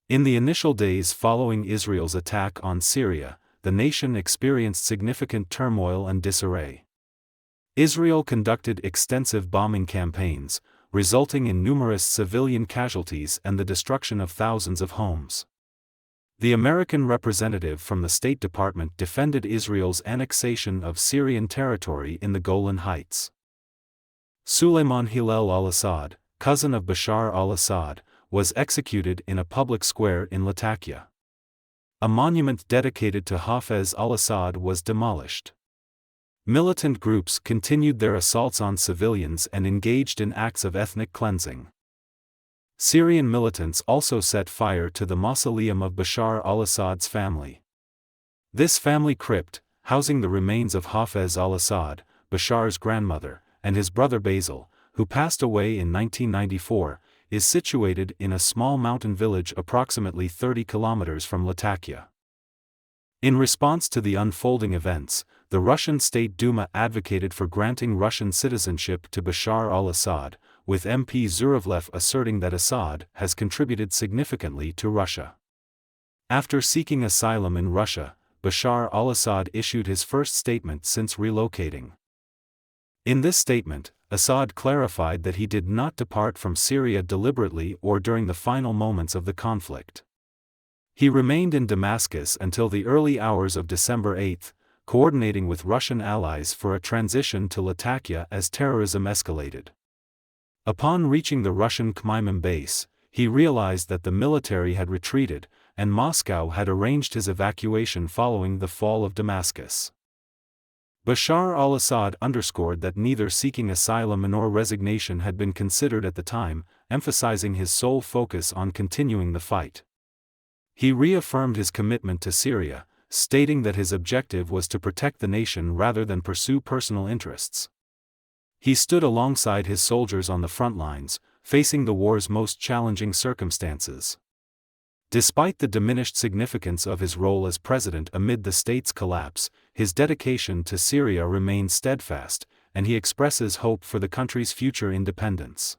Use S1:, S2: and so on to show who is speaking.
S1: In the initial days following Israel's attack on Syria, the nation experienced significant turmoil and disarray. Israel conducted extensive bombing campaigns, resulting in numerous civilian casualties and the destruction of thousands of homes. The American representative from the State Department defended Israel's annexation of Syrian territory in the Golan Heights. Suleiman Hillel al-Assad, cousin of Bashar al-Assad, was executed in a public square in Latakia. A monument dedicated to Hafez al-Assad was demolished. Militant groups continued their assaults on civilians and engaged in acts of ethnic cleansing. Syrian militants also set fire to the mausoleum of Bashar al-Assad's family. This family crypt, housing the remains of Hafez al-Assad, Bashar's grandmother, and his brother Basil, who passed away in 1994, is situated in a small mountain village approximately 30 kilometers from Latakia. In response to the unfolding events, the Russian State Duma advocated for granting Russian citizenship to Bashar al-Assad, with MP Zurevlev asserting that Assad has contributed significantly to Russia. After seeking asylum in Russia, Bashar al-Assad issued his first statement since relocating. In this statement, Assad clarified that he did not depart from Syria deliberately or during the final moments of the conflict. He remained in Damascus until the early hours of December 8, coordinating with Russian allies for a transition to Latakia as terrorism escalated. Upon reaching the Russian Khmeimim base, he realized that the military had retreated, and Moscow had arranged his evacuation following the fall of Damascus. Bashar al-Assad underscored that neither seeking asylum nor resignation had been considered at the time, emphasizing his sole focus on continuing the fight. He reaffirmed his commitment to Syria, stating that his objective was to protect the nation rather than pursue personal interests. He stood alongside his soldiers on the front lines, facing the war's most challenging circumstances. Despite the diminished significance of his role as president amid the state's collapse, his dedication to Syria remains steadfast, and he expresses hope for the country's future independence.